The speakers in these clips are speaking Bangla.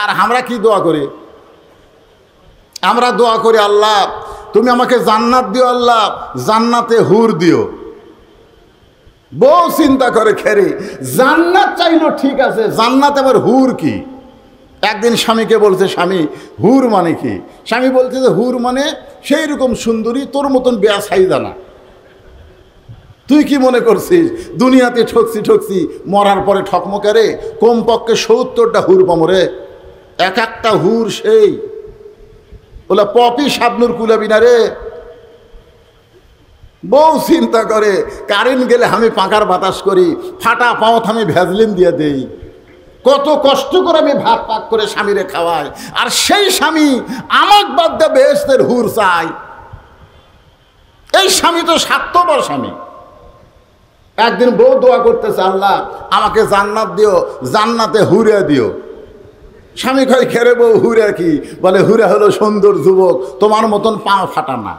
আর আমরা কি দোয়া করি? আমরা দোয়া করি, আল্লাহ তুমি আমাকে জান্নাত দিও, আল্লাহ জান্নাতে হুর দিও। বউ চিন্তা করে খেরে, জান্নাত চাইলো ঠিক আছে, জান্নাত আবার হুর কি? একদিন স্বামীকে বলছে, স্বামী হুর মানে কি? স্বামী বলছে যে হুর মানে সেই রকম সুন্দরী, তোর মতন বেয়া সাইদা না। তুই কি মনে করছিস দুনিয়াতে ঠকছি মরার পরে ঠকমকে রে? কমপক্ষে 70টা হুর পামরে, এক একটা হুর সেই বলে পপি শাবনুর কুলাবি না রে। বউ চিন্তা করে, কারেন্ট গেলে আমি পাখার বাতাস করি, ফাটা পাওত আমি ভ্যাজলিন দিয়ে দেই, কত কষ্ট করে আমি ভাত পাক করে স্বামীরে খাওয়াই, আর সেই স্বামী আমাক বাদ দিয়ে বেহেশতের হুর চাই। এই স্বামী তো স্বার্থপর স্বামী। একদিন বউ দোয়া করতেছে, আল্লাহ আমাকে জান্নাত দিও, জান্নাতে হুরে দিও। স্বামী কয়, খেরে বউ হুরে কি? বলে হুরে হলো সুন্দর যুবক, তোমার মতন পা ফাটা না।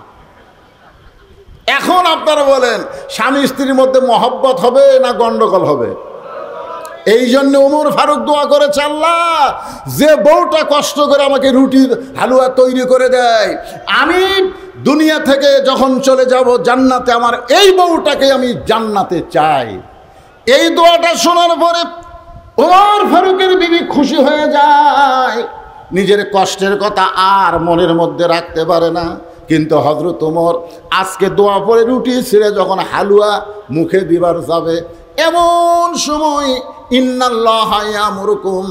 এখন আপনারা বলেন স্বামী স্ত্রীর মধ্যে মহব্বত হবে না গন্ডগোল হবে? এই জন্য ওমর ফারুক দোয়া করেছে, আল্লাহ যে বউটা কষ্ট করে আমাকে রুটি হালুয়া তৈরি করে দেয়, আমি দুনিয়া থেকে যখন চলে যাব জান্নাতে, আমার এই বউটাকে আমি জান্নাতে চাই। এই দোয়াটা শোনার পরে ওমর ফারুকের বিবি খুশি হয়ে যায়, নিজের কষ্টের কথা আর মনের মধ্যে রাখতে পারে না। কিন্তু হযরত ওমর আজকে দোয়া পড়ে রুটি ছিঁড়ে যখন হালুয়া মুখে দিবার যাবে, এমন সময় ইন্নাল্লাহা ইয়ামুরুকুম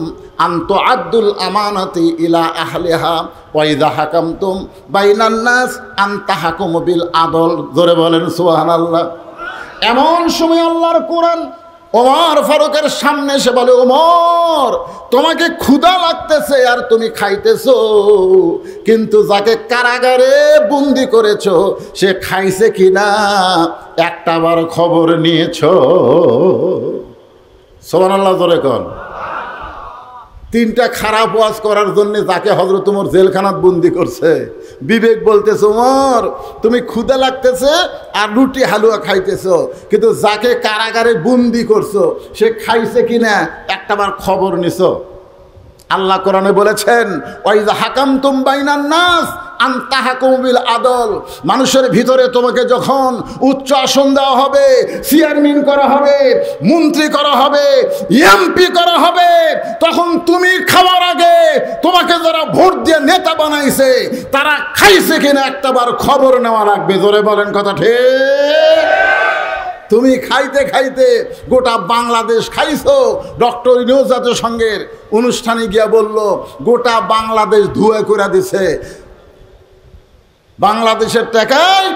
আন তুআদ্দুল আমানাতি ইলা আহলিহা ওয়া ইযা হাকামতুম বাইনান নাস আন তাহকুমু বিল আদল। জোরে বলেন সুবহানাল্লাহ। এমন সময় আল্লাহর কোরআন ওমর ফারুকের সামনে এসে বলে, ওমর তোমাকে ক্ষুধা লাগতেছে আর তুমি খাইতেছো, কিন্তু যাকে কারাগারে বন্দি করেছো সে খাইছে কিনা একটাবার খবর নিয়েছো? সুবহানাল্লাহ জোরে কোন। তিনটা খারাপ ওয়াজ করার জন্য যাকে হযরত ওমর জেলখানাত বন্দি করছে, বিবেক বলতেছে ওমর তুমি ক্ষুধা লাগতেছে আর রুটি হালুয়া খাইতেছো, কিন্তু যাকে কারাগারে বন্দি করছো সে খাইছে কিনা একটাবার খবর নিছো? আল্লাহ কোরআনে বলেছেন, ওয়াইযা হাকামতুম বাইনান নাস আন তাহকুমু বিল আদল। মানুষের ভিতরে তোমাকে যখন উচ্চ আসন দেওয়া হবে, চেয়ারম্যান করা হবে, মন্ত্রী করা হবে, এমপি করা হবে, তখন তুমি খাওয়ার আগে তোমাকে যারা ভোট দিয়ে নেতা বানাইছে তারা খাইছে কিনা একটাবার খবর নেওয়া লাগবে। জোরে বলেন কথা ঠিক? তুমি খাইতে খাইতে গোটা বাংলাদেশ খাইছো। ডক্টর ইউনূস জাতিসংঘের অনুষ্ঠানে গিয়া বলল, গোটা বাংলাদেশ ধুয়ে করে দিছে। বাংলাদেশের টাকায়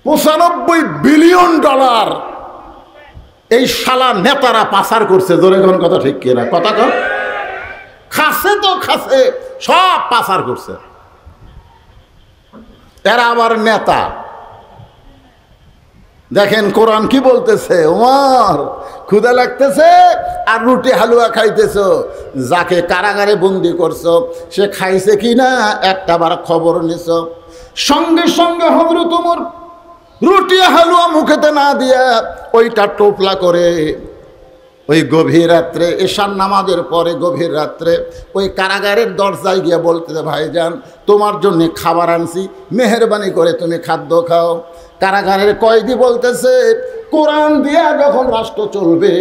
95 বিলিয়ন ডলার এই শালা নেতারা পাচার করছে। জোরে কোন কথা ঠিক কিনা? কথা কর। খাসে তো খাসে, সব পাচার করছে। এরা আবার নেতা। দেখেন কোরআন কি বলতেছে, ওমর ক্ষুধা লাগতেছে আর রুটি হালুয়া খাইতেছো, যাকে কারাগারে বন্দি করছো সে খাইছে কিনা একটাবার খবর নিছো? সঙ্গে সঙ্গে হযরত ওমর রুটি হালুয়া মুখেতে না দিয়া ওইটা টোপলা করে ওই গভীর রাত্রে এশার নামাজের পরে গভীর রাত্রে ওই কারাগারের দরজায় গিয়ে বলতেছে, ভাইজান তোমার জন্য খাবার আনছি, মেহেরবানি করে তুমি খাদ্য খাও। কারাগারের কয়েদি বলতেছে, কোরআন দিয়া যখন রাষ্ট্র চলবে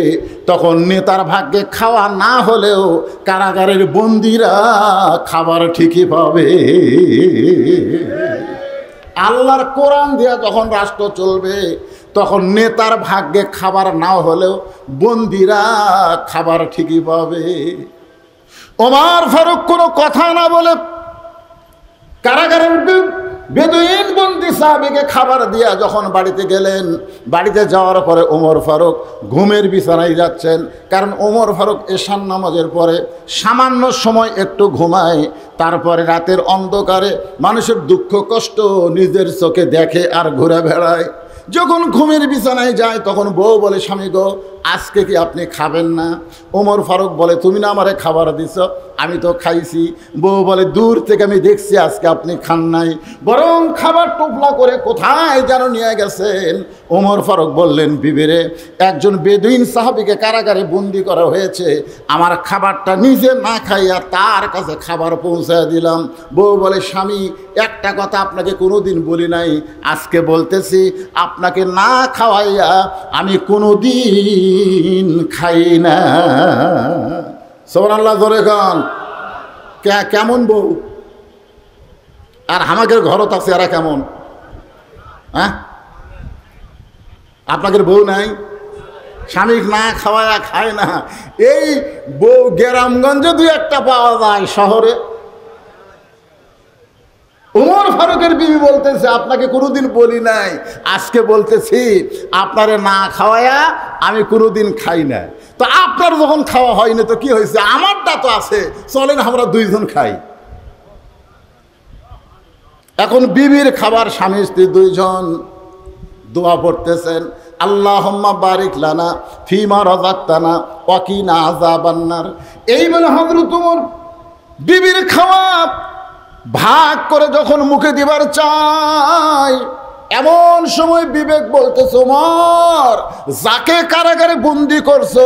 তখন নেতার ভাগ্যে খাওয়া না হলেও কারাগারের বন্দিরা খাবার ঠিকই পাবে। আল্লাহর কোরআন দিয়া যখন রাষ্ট্র চলবে তখন নেতার ভাগ্যে খাবার না হলেও বন্দিরা খাবার ঠিকই পাবে। ওমর ফারুক কোনো কথা না বলে কারাগারের বেদুইন বন্দি সাহাবীকে খাবার দিয়া যখন বাড়িতে গেলেন, বাড়িতে যাওয়ার পরে ওমর ফারুক ঘুমের বিছানায় যাচ্ছেন। কারণ ওমর ফারুক এশার নামাজের পরে সামান্য সময় একটু ঘুমায়, তারপরে রাতের অন্ধকারে মানুষের দুঃখ কষ্ট নিজের চোখে দেখে আর ঘুরে বেড়ায়। যখন ঘুমের বিছানায় যায় তখন বউ বলে, স্বামী গো আজকে কি আপনি খাবেন না? ওমর ফারুক বলে, তুমি না আমারে খাবার দিছ, আমি তো খাইছি। বউ বলে, দূর থেকে আমি দেখছি আজকে আপনি খান নাই, বরং খাবার টোপলা করে কোথায় যেন নিয়ে গেছেন। ওমর ফারুক বললেন, বিবিরে, একজন বেদুইন সাহাবীকে কারাগারে বন্দি করা হয়েছে, আমার খাবারটা নিজে না খাইয়া তার কাছে খাবার পৌঁছায় দিলাম। বউ বলে, স্বামী, একটা কথা আপনাকে কোনোদিন বলি নাই, আজকে বলতেছি, আপনাকে না খাওয়াইয়া আমি কোনোদিন খাই না। সুবহানাল্লাহ, জোরে গান। কেমন বউ? আর আমাদের ঘরত আছে এরা কেমন? হ্যাঁ, আপনাদের বউ নাই, স্বামী না খাওয়ায়া খায় না। এই বউ গ্রামগঞ্জে দুই একটা পাওয়া যায়, শহরে। ওমর ফারুকের বিবি বলতেছে, আপনাকে কোনোদিন বলি নাই, আজকে বলতেছি, আপনারে না খাওয়ায়া আমি কোনোদিন খাই না। তো আপনার যখন খাওয়া হয়নি তো কি হয়েছে, আমারটা তো আছে, চলেন আমরা দুইজন খাই। এখন বিবির খাবার, স্বামী স্ত্রী দুইজন দোয়া পড়তেছেন, আল্লাহুম্মা বারিক লানা ফিমা রাযাকতানা ওয়া কিনা আযাবান্নার। এই বলে হযরত ওমর বিবির খাওয়া ভাগ করে যখন মুখে দিবার চাই, এমন সময় বিবেক বলতেছে, ওমর, যাকে কারাগারে বন্দি করছো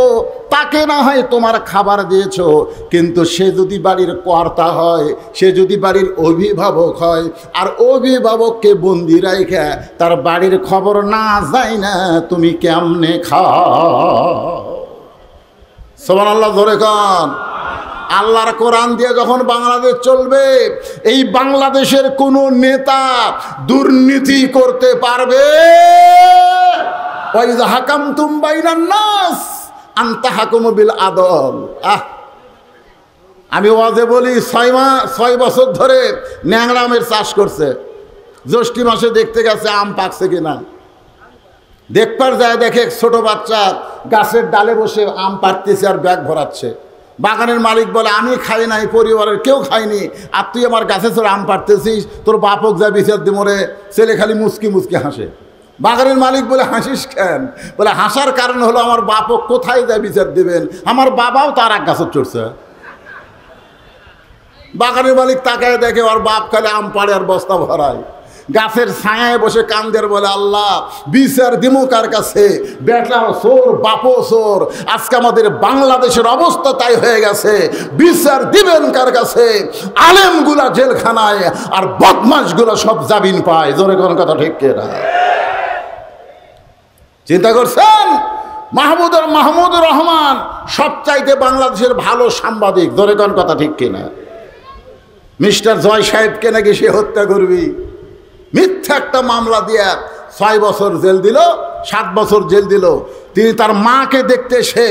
তাকে না হয় তোমার খাবার দিয়েছো, কিন্তু সে যদি বাড়ির কর্তা হয়, সে যদি বাড়ির অভিভাবক হয়, আর অভিভাবককে বন্দি রাইখা তার বাড়ির খবর না যায় না, তুমি কেমনে খাও? সুবহানাল্লাহ, ধরে কান। আল্লাহর কোরআন দিয়ে যখন বাংলাদেশ চলবে, এই বাংলাদেশের কোন নেতা দুর্নীতি করতে পারবে? ওয়াইযা হাকামতুম বাইনান নাস আন তাহকুমু বিল আদল। আমি ওয়াজে বলি, 6 বছর ধরে ন্যাংরা আমের চাষ করছে। জ্যৈষ্ঠ মাসে দেখতে গেছে আম পাকছে কিনা, দেখবার যায়, দেখে ছোট বাচ্চা গাছের ডালে বসে আম পাড়তেছে আর ব্যাগ ভরাচ্ছে। বাগানের মালিক বলে, আমি খাই নাই, পরিবারের কেউ খায়নি, আর তুই আমার গাছে চড়ে আম পাড়তেছিস, তোর বাপক যা বিচার দি মরে। ছেলে খালি মুচকি মুচকি হাসে। বাগানের মালিক বলে, হাসিস কেন? বলে, হাসার কারণ হলো আমার বাপক কোথায় যা বিচার দিবেন, আমার বাবাও তার এক গাছে চড়ছে। বাগানের মালিক তাকায় দেখে ওর বাপ খালি আম পাড়ে আর বস্তা ভরায়। গাছের ছায়ায় বসে কান্দের, বলে, আল্লাহ, বিচার দিমু কার কাছে? বেটাও চোর, বাপও চোর। আজকে আমাদের বাংলাদেশের অবস্থা তাই হয়ে গেছে, বিচার দিবেন কার কাছে? আলেমগুলা জেলখানায় আর বদমাশগুলা সব জামিন পায়। জোরে কোন কথা ঠিক কিনা? চিন্তা করছেন? মাহমুদুর রহমান সবচাইতে বাংলাদেশের ভালো সাংবাদিক। জোরে কোন কথা ঠিক কিনা? মিস্টার জয় সাহেবকে নাকি সে হত্যা করবি, মিথ্যা একটা মামলা দিয়ে 6 বছর জেল দিল, 7 বছর জেল দিল। তিনি তার মাকে দেখতে সে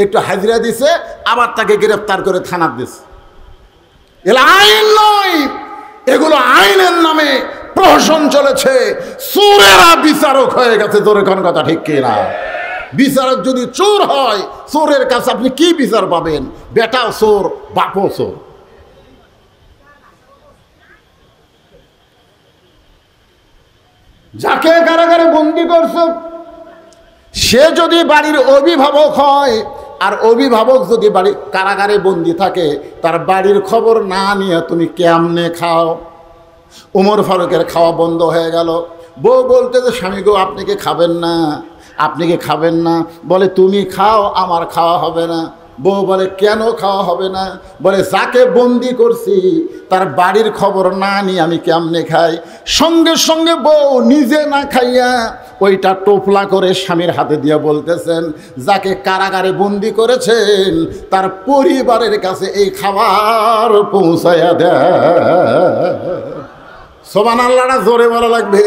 একটু হাজিরা দিছে, আবার তাকে গ্রেফতার করে থানার দিছে। এগুলো আইন নয়, এগুলো আইনের নামে প্রহসন চলেছে। চোরেরা বিচারক হয়ে গেছে। জোরে কোন কথা ঠিক কিনা? বিচারক যদি চোর হয়, চোরের কাছে আপনি কি বিচার পাবেন? বেটাও চোর, বাপও চোর। যাকে কারাগারে বন্দি করছো সে যদি বাড়ির অভিভাবক হয়, আর অভিভাবক যদি বাড়ির কারাগারে বন্দি থাকে, তার বাড়ির খবর না নিয়ে তুমি কেমনে খাও? ওমর ফারুকের খাওয়া বন্ধ হয়ে গেল। বউ বলতে যে, স্বামী গো, আপনি কি খাবেন না? আপনি কি খাবেন না? বলে, তুমি খাও, আমার খাওয়া হবে না। বউ বলে, কেন খাওয়া হবে না? বলে, যাকে বন্দি করছি তার বাড়ির খবর না নিয়ে আমি কেমনে খাই? সঙ্গে সঙ্গে বউ নিজে না খাইয়া ওইটা টোপলা করে স্বামীর হাতে দিয়ে বলতেছেন, যাকে কারাগারে বন্দি করেছেন তার পরিবারের কাছে এই খাবার পৌঁছাইয়া দেয়। সুবহানাল্লাহটা জোরে বলা লাগবে।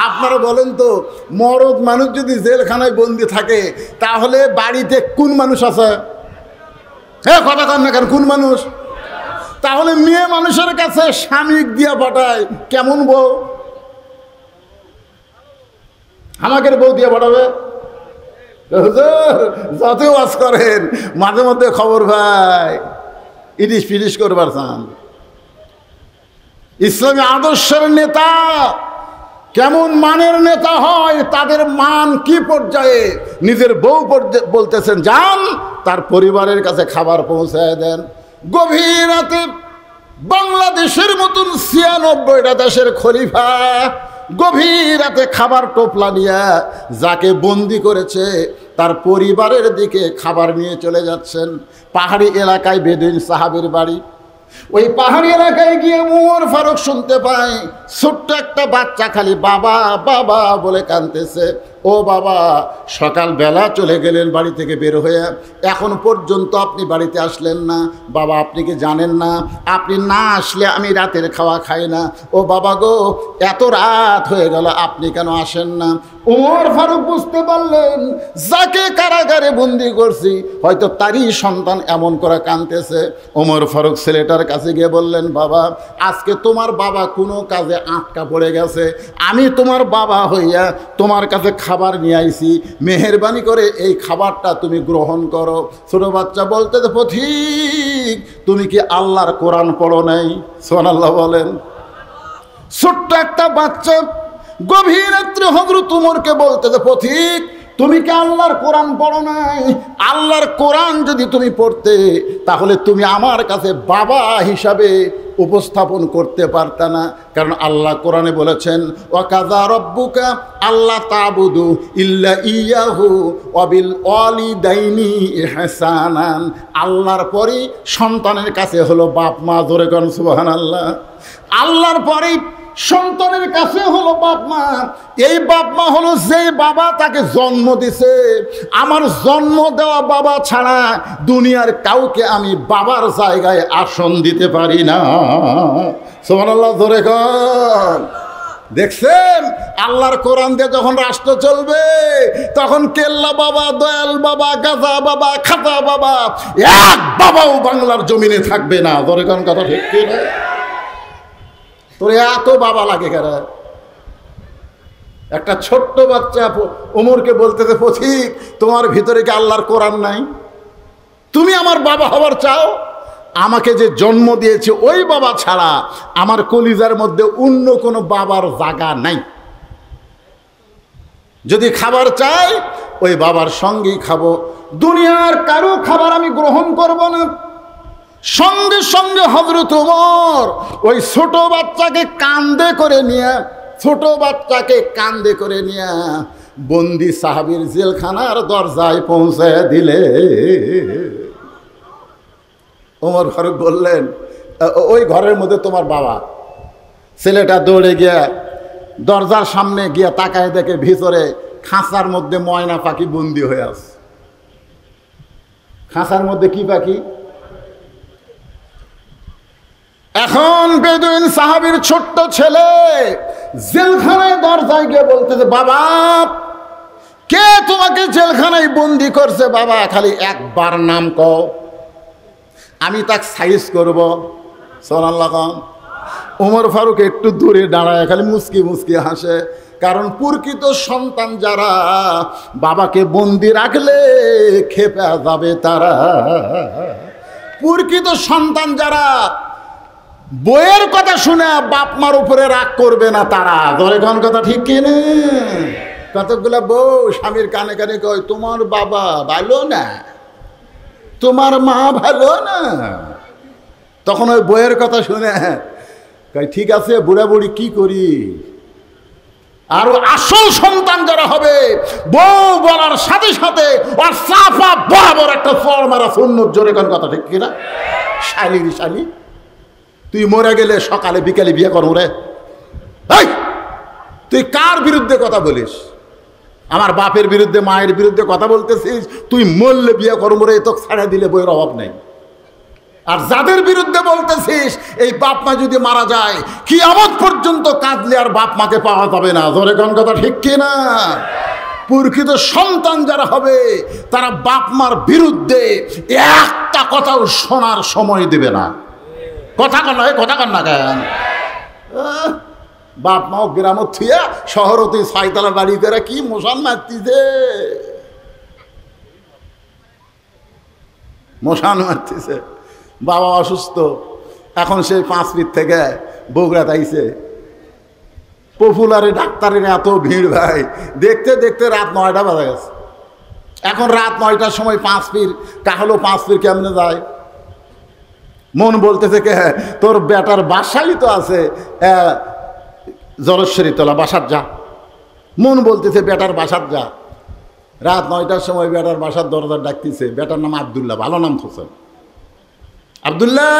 আপনারা বলেন তো, মরদ মানুষ যদি জেলখানায় বন্দি থাকে, তাহলে বাড়িতে কোন মানুষ আছে? হ্যাঁ, কথা কন না কেন? কোন মানুষ? তাহলে মেয়ে মানুষের কাছে স্বামী দিয়া পাঠায়, কেমন বউ? আমাকে বউ দিয়ে পাঠাবে? যত ওয়াজ করেন, মাঝে মধ্যে খবর ভাই ইটিস ফিটিস করবার চান। ইসলামী আদর্শের নেতা কেমন মানের নেতা হয়, তাদের মান কি পর্যায়ে। নিজের বউ বলতেছেন যান তার পরিবারের কাছে খাবার পৌঁছায় দেন। গভীর রাতে বাংলাদেশের মতন ৯৬টা দেশের খলিফা গভীর রাতে খাবার টোপলা নিয়ে যাকে বন্দি করেছে তার পরিবারের দিকে খাবার নিয়ে চলে যাচ্ছেন। পাহাড়ি এলাকায় বেদুইন সাহাবীর বাড়ি। ওই পাহাড়ি এলাকায় গিয়ে ওমর ফারুক শুনতে পায় ছোট্ট একটা বাচ্চা খালি বাবা বাবা বলে কাঁদতেছে। ও বাবা, সকালবেলা চলে গেলেন বাড়ি থেকে বের হয়ে, এখন পর্যন্ত আপনি বাড়িতে আসলেন না। বাবা, আপনি কি জানেন না আপনি না আসলে আমি রাতের খাওয়া খাই না? ও বাবা গো, এত রাত হয়ে গেল, আপনি কেন আসেন না? ওমর ফারুক বুঝতে পারলেন যাকে কারাগারে বন্দি করছি হয়তো তারই সন্তান এমন করে কাঁদতেছে। ওমর ফারুক ছেলেটার কাছে গিয়ে বললেন, বাবা, আজকে তোমার বাবা কোনো কাজে আটকা পড়ে গেছে, আমি তোমার বাবা হইয়া তোমার কাছে খাবার নিয়ে আইছি, মেহেরবানি করে এই খাবারটা তুমি গ্রহণ করো। ছোট বাচ্চা বলতে পথিক, তুমি কি আল্লাহর কোরআন পড়ো নাই? সুবহানাল্লাহ বলেন। ছোট্ট একটা বাচ্চা গভীর রাত্রে হযরত ওমরকে বলতে পথিক, তুমি কি আল্লাহর কোরআন পড়ো নাই? আল্লাহর কোরআন যদি তুমি পড়তে তাহলে তুমি আমার কাছে বাবা হিসাবে উপস্থাপন করতে পারতা না। কারণ আল্লাহ কোরআনে বলেছেন, ওয়াকাযা রাব্বুকা আল্লা তা'বুদু ইল্লা ইয়াহু ওয়া বিল ওয়ালিদাইনি ইহসানান। আল্লাহর পরেই সন্তানের কাছে হলো বাপ মা। জোরে কোন সুবহানাল্লাহ। আল্লাহর পরেই সন্তানের কাছে হলো বাপ মা। এই বাপ মা হলো যে বাবা তাকে জন্ম দিছে। আমার জন্ম দেওয়া বাবা ছাড়া দুনিয়ার কাউকে আমি বাবার জায়গায় আসন দিতে পারি না। সুবহানাল্লাহ, জোরে কর। দেখছেন, আল্লাহর কোরআন দিয়ে যখন রাষ্ট্র চলবে তখন কেল্লা বাবা, দয়াল বাবা, গাজা বাবা, খাতা বাবা, এক বাবাও বাংলার জমিনে থাকবে না। জোরে কোন কথা ঠিক কি না? তোর এত বাবা লাগে কেন? একটা ছোট্ট বাচ্চা ওমরকে বলতেছে, পথিক, তোমার ভিতরে কি আল্লাহর কোরআন নাই? তুমি আমার বাবা হবার চাও? আমাকে যে জন্ম দিয়েছে ওই বাবা ছাড়া আমার কলিজার মধ্যে অন্য কোনো বাবার জায়গা নাই। যদি খাবার চাই ওই বাবার সঙ্গেই খাবো, দুনিয়ার কারো খাবার আমি গ্রহণ করব না। সঙ্গে সঙ্গে হযরত ওমর ওই ছোট বাচ্চাকে কাঁধে করে নিয়ে বন্দি সাহাবীর জেলখানার দরজায় পৌঁছে দিলে। ওমর ফারুক বললেন, ওই ঘরের মধ্যে তোমার বাবা। ছেলেটা দৌড়ে গিয়া দরজার সামনে গিয়া তাকায় দেখে ভিতরে খাঁচার মধ্যে ময়না পাখি বন্দি হয়ে আছে। খাঁচার মধ্যে কি পাখি? এখন বেদুইন সাহাবীর ছোট্ট ছেলে জেলখানায় দরজায় গিয়ে বলতেছে, বাবা, কে তোমাকে জেলখানায় বন্দি করছে? বাবা, খালি একবার নাম কও, আমি তাকে সাইজ করব। সুবহানাল্লাহ। ওমর ফারুক একটু দূরে দাঁড়ায় খালি মুচকি মুচকি হাসে। কারণ প্রকৃত সন্তান যারা বাবাকে বন্দি রাখলে খেপে যাবে তারা। প্রকৃত সন্তান যারা বইয়ের কথা শুনে বাপ মার উপরে রাগ করবে না তারা। ধরে কোন কথা ঠিক কিনে? কতগুলা বউ স্বামীর কানে কানে কয়, তোমার বাবা ভালো না, তোমার মা ভালো না। তখন ওই বইয়ের কথা শুনে কয়, ঠিক আছে বুড়া বুড়ি কি করি? আর আসল সন্তান যারা হবে বউ বলার সাথে সাথে আর সাফা বরাবর একটা ফল মারা সুন্নত। জোরে কোন কথা ঠিক কিনা? শালি শালি, তুই মরে গেলে সকালে বিকালে বিয়ে করবো রে। তুই কার বিরুদ্ধে কথা বলিস? আমার বাপের বিরুদ্ধে, মায়ের বিরুদ্ধে কথা বলতেছিস? তুই মরলে বিয়ে করবো রে, তো ছাড়া দিলে বইয়ের অভাব নেই। আর যাদের বিরুদ্ধে বলতেছিস, এই বাপ মা যদি মারা যায় কিয়ামত পর্যন্ত কাঁদলে আর বাপ মাকে পাওয়া যাবে না। ধরে কোন কথা ঠিক কিনা? প্রকৃত সন্তান যারা হবে তারা বাপ মার বিরুদ্ধে একটা কথাও শোনার সময় দেবে না। কথা কন না কেন? বাপ মাও গ্রামত থুয়া শহরতে ছয়তলা বাড়ি করে কি মশান মারতিছে। বাবা অসুস্থ, এখন সে 5 ফিট থেকে বগুড়া তাইছে। পপুলারে ডাক্তারের এত ভিড় ভাই, দেখতে দেখতে রাত 9টা বাজে গেছে। এখন রাত 9টার সময় 5 পীর কাহলো 5 পীর কেমনে যায়? মন বলতেছে কে তোর বেটার বাসাই তো আছে জলেশ্বরী তোলা, বাসার যা। মন বলতেছে বেটার বাসার যা। রাত 9টার সময় বেটার বাসার দরজা ডাকতেছে। বেটার নাম আব্দুল্লাহ, ভালো নাম হোসেন। আব্দুল্লাহ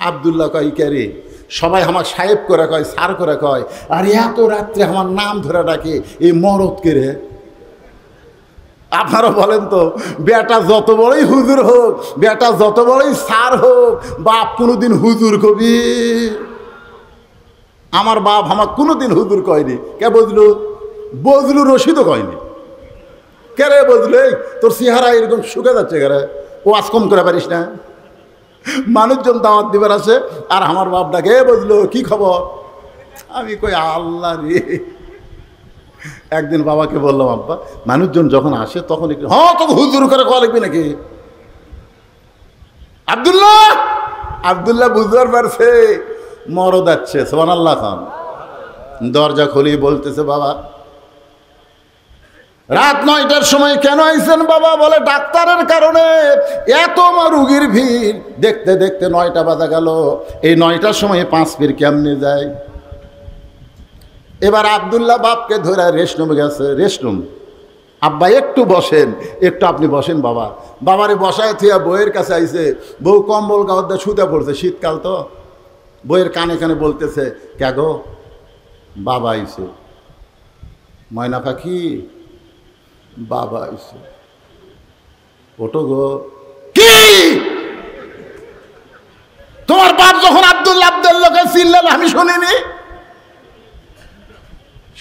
আব্দুল্লাহ কয় কে রে? সবাই আমার সাহেব করে কয়, স্যার করে কয়। আর এত রাত্রে আমার নাম ধরে ডাকে, এই মরদ কে রে? আপনারা বলেন তো, বেটা যত বড়ই হুজুর হোক, বেটা যত বড়ই স্যার হোক, বাপ কোনোদিন হুজুর কবি? আমার বাপ আমার কোনোদিন হুজুর কয়নি। কে বজলু? বজলু রশিদও কয়নি। কে রে বজলু, এই তোর চেহারা এরকম শুকে যাচ্ছে কে রে? ও আজ কম করে পারিস না? মানুষজন দাওয়াত দিবার আছে আর আমার বাপ ডাকে, বজলু কি খবর? আমি কই আল্লাহ রে। একদিন বাবাকে বললাম, আব্বা মানুষজন যখন আসে তখন একটু হ্যাঁ তোকে হুজুর করে কয়া লিখবি নাকি? আব্দুল্লাহ আব্দুল্লাহ বুঝবার পারছে মরদ যাচ্ছে। সুবহানাল্লাহ খান দরজা খুলি বলতেছে, বাবা রাত 9টার সময় কেন আইছেন বাবা? বলে ডাক্তারের কারণে। এত রুগীর ভিড়, দেখতে দেখতে 9টা বাজা গেল। এই 9টার সময় 5 পীর কেমনে যায়? এবার আব্দুল্লাহ বাপকে ধরে রেস্টরুমে গেছে। রেস্টরুম, আব্বা একটু বসেন, একটু আপনি বসেন বাবা। বাবারে বসায় থিয়া বইয়ের কাছে আইছে। বউ কম্বল গাওয়ার দিয়ে শুতে পড়ছে, শীতকাল তো। বইয়ের কানে কানে বলতেছে, কে গো? বাবা আইছে। ময়না পাখি, বাবা আইছে, ওটো গো। কি তোমার বাপ যখন আব্দুল্লাহ আব্দুল্লাহকে চিল্লাল আমি শুনিনি?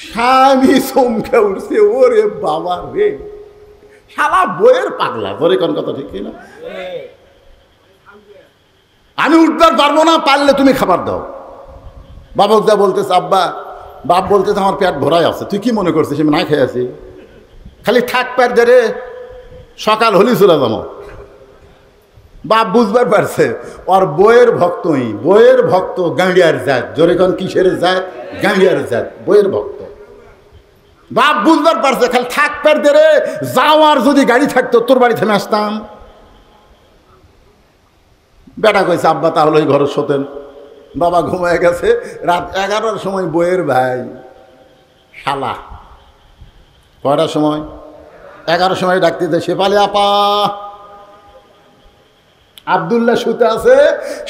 স্বামী চমকে উঠছে, ওরে বাবা রে, শালা বইয়ের পাগলা। ধরে কোন কথা ঠিক না? আমি উঠবার পারবো না, পারলে তুমি খাবার দাও। বাবা যা বলতেছে, আব্বা বাপ বলতেছে আমার পেট ভরাই আছে। তুই কি মনে করছিস আমি না খেয়ে আছি? খালি থাক পেট ধরে, সকাল হলি চলে যাবো। বাপ বুঝবার পারছে ওর বইয়ের ভক্তই, বইয়ের ভক্ত গাঁড়িয়ার জাত। জোরে কোন কিসের জাত? গাঁড়িয়ার জাত, বইয়ের ভক্ত। বাপ বুঝবার পারছে খালি থাক পেট ধরে, যাওয়ার যদি গাড়ি থাকতো তোর বাড়ি থেমে আসতাম। বেটা কইছে, আব্বা তাহলে ওই ঘরে শোতেন। বাবা ঘুমায় গেছে। রাত 11টার সময় বইয়ের ভাই শালা, কয়টার সময়? 11টার সময় ডাকতে দেয়, শেফালি আপা। আব্দুল্লাহ শুতে আছে,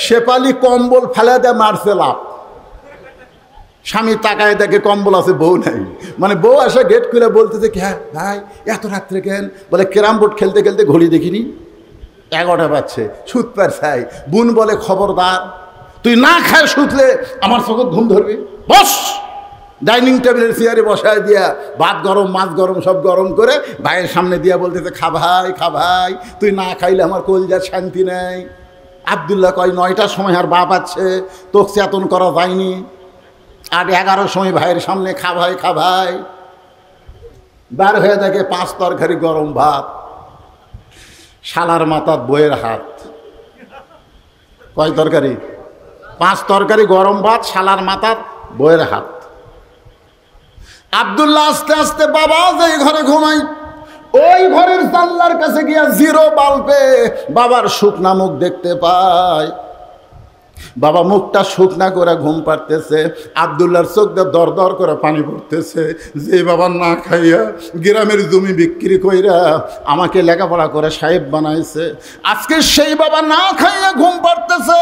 শেফালি কম্বল ফেলে দেয়, মারছে লাভ। স্বামী তাকায় দেখে কম্বল আছে, বউ নাই। মানে বউ আসে গেট খুলে বলতেছে, হ্যাঁ ভাই এত রাত্রে কেন? বলে ক্যারাম বোর্ড খেলতে খেলতে ঘড়ি দেখিনি, 11টা বাজছে, সুত পার চাই। বোন বলে, খবরদার তুই না খায় শুতলে আমার চোখে ঘুম ধরবি। বস। ডাইনিং টেবিলের চেয়ারে বসায় দিয়া ভাত গরম মাছ গরম সব গরম করে ভাইয়ের সামনে দিয়া বলতেছে, খা ভাই খা ভাই, তুই না খাইলে আমার কলজার শান্তি নেই। আব্দুল্লাহ কয়, 9টার সময় আর বাপ আছে, তোকে চেতন করা যায়নি। আর 11টার সময় ভাইয়ের সামনে খা ভাই খা ভাই। বার হয়ে দেখে 5 তরকারি গরম ভাত, শালার মাথার বইয়ের হাত। কয় তরকারি? 5 তরকারি গরম ভাত, শালার মাথার বইয়ের হাত। আব্দুল্লাহ আস্তে আস্তে বাবা যে ঘরে ঘুমাই, ওই ঘরের জানলার কাছে গিয়া 0 বাল্বে বাবার শুকনা মুখ দেখতে পায়। বাবা মুখটা শুকনা করে ঘুম পাড়তেছে। আব্দুল্লাহর চোখ দিয়ে দর দর করে পানি পড়তেছে। যে বাবা না খাইয়া গ্রামের জমি বিক্রি কইরা আমাকে লেখাপড়া করে সাহেব বানাইছে, আজকে সেই বাবা না খাইয়া ঘুম পাড়তেছে।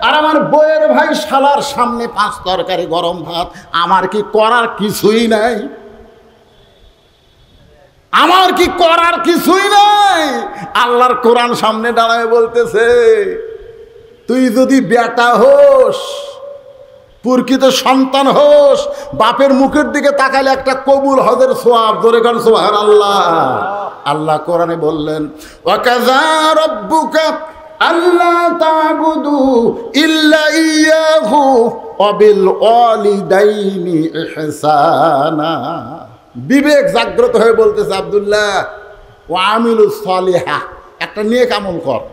আর আমার বইয়ের ভাই শালার সামনে 5 তরকারি গরম ভাত। আমার কি করার কিছুই নাই? আমার কি করার কিছুই নাই? আল্লাহর কোরআন সামনে দাঁড়ায় বলতেছে, তুই যদি বেটা হোস, প্রকৃত সন্তান হোস, বাপের মুখের দিকে তাকালে একটা কবুল হজের সোয়াব। জোরে কর সুবহানাল্লাহ। আল্লাহ কোরআনে বললেন, ওয়াকাযা রাব্বুকা আল্লা তা'বুদু ইল্লা ইয়াহু ওয়া বিল ওয়ালিদাইনি ইহসানা। বিবেক জাগ্রত হয়ে বলতেছে আব্দুল্লাহ, ওয়া আমিলুস সালিহা, একটা নেক আমল কর।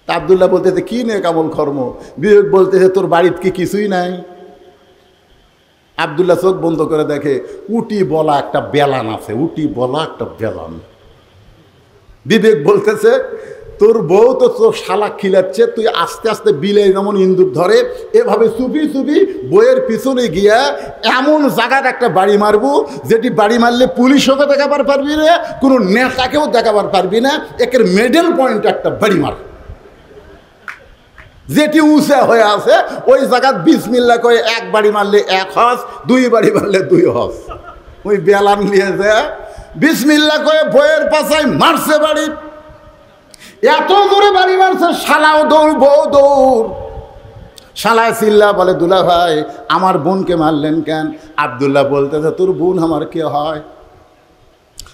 তা আব্দুল্লাহ বলতেছে, কি নেক আমল কর্ম? বিবেক বলতেছে, তোর বাড়িতে কি কিছুই নাই? আব্দুল্লাহ চোখ বন্ধ করে দেখে উটি বলা একটা বেলান আছে, উটি বলা একটা বেলান। বিবেক বলতেছে তোর বউ তো তোর শালা খিলাচ্ছে, তুই আস্তে আস্তে বিলে যেমন ইন্দুর ধরে এভাবে চুপি চুপি বইয়ের পিছনে গিয়া এমন জায়গার একটা বাড়ি মারবো যেটি বাড়ি মারলে পুলিশকে দেখাবার পারবি না, কোনো নেতাকেও দেখাবার পারবি না, একের মেডেল পয়েন্ট একটা বাড়ি মার, যেটি উঁচা হয়ে আছে ওই জায়গায় বিসমিল্লাহ করে এক বাড়ি মারলে এক হজ, দুই বাড়ি মারলে দুই হজ। ওই বেলান নিয়ে যায় বিসমিল্লাহ করে বইয়ের পাশায় মারছে বাড়ি, এত জোরে বাড়ি মারছে শালাও দৌড় বউ দৌড়। শালা চিল্লা বলে দুলা ভাই আমার বোনকে মারলেন কেন? আব্দুল্লাহ বলতেছে তোর বোন আমার কে হয়?